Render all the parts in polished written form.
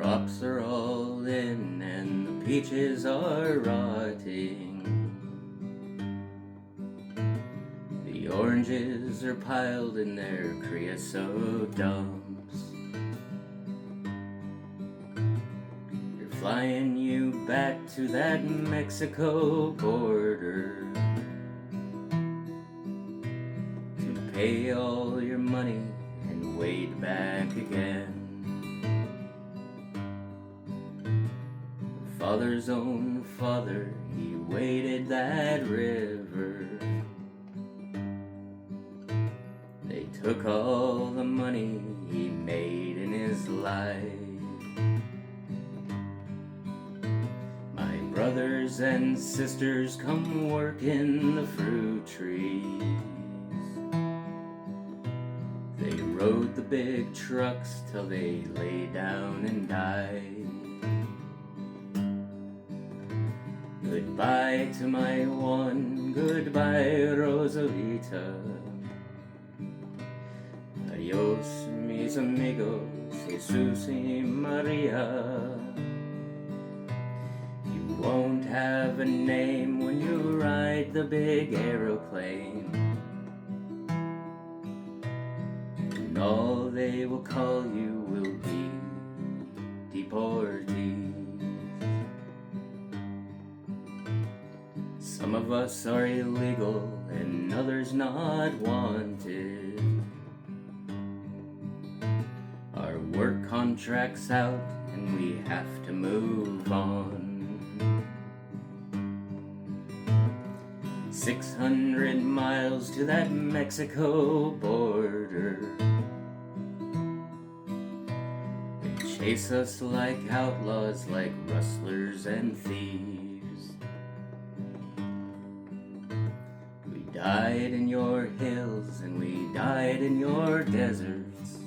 crops are all in and the peaches are rotting. The oranges are piled in their creosote dumps. They're flying you back to that Mexico border to pay all your money and wade back again. Father's own father, he waded that river. They took all the money he made in his life. My brothers and sisters come work in the fruit trees. They rode the big trucks till they lay down and died. Goodbye to my one, goodbye Rosalita. Adios mis amigos, Jesus y Maria. You won't have a name when you ride the big aeroplane, and all they will call you will be Deportee. Some of us are illegal and others not wanted. Our work contract's out and we have to move on. 600 miles to that Mexico border. They chase us like outlaws, like rustlers and thieves. We died in your hills and we died in your deserts.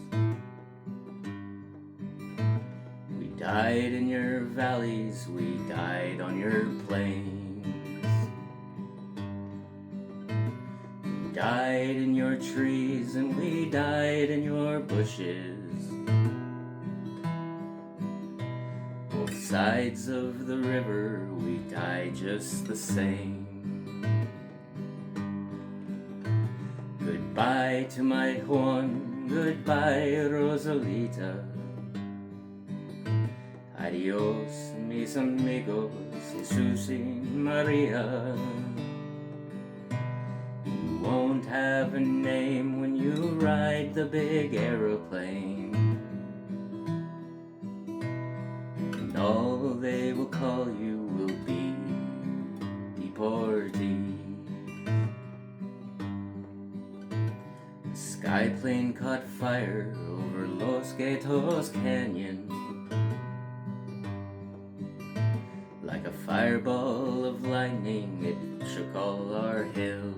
We died in your valleys, we died on your plains. We died in your trees and we died in your bushes. Both sides of the river, we died just the same. Goodbye to my Juan, goodbye Rosalita. Adios mis amigos, Jesus y Maria. You won't have a name when you ride the big aeroplane, and all they will call you will be Deportee. Skyplane caught fire over Los Gatos Canyon. Like a fireball of lightning, it shook all our hills.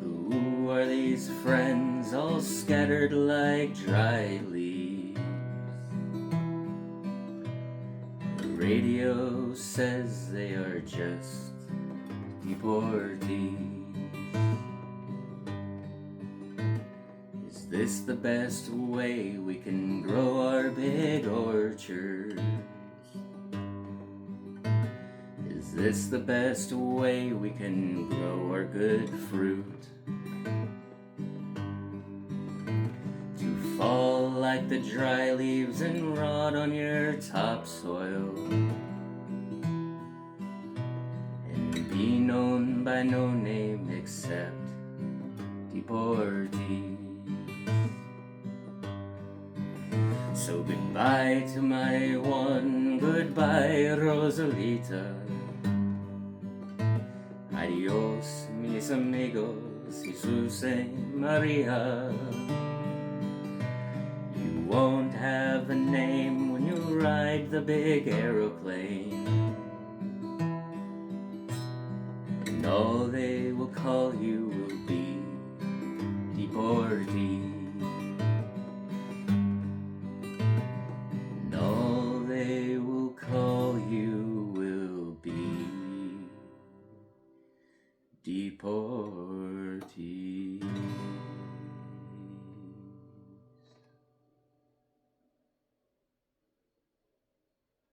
Who are these friends all scattered like dry leaves? The radio says they are just deportees. Is this the best way we can grow our big orchards? Is this the best way we can grow our good fruit? To fall like the dry leaves and rot on your topsoil, and be known by no name except Deportee. So goodbye to my one, goodbye Rosalita. Adios mis amigos, Jesus y Maria. You won't have a name when you ride the big aeroplane, and all they will call you will be Deportee. They will call you will be Deportee.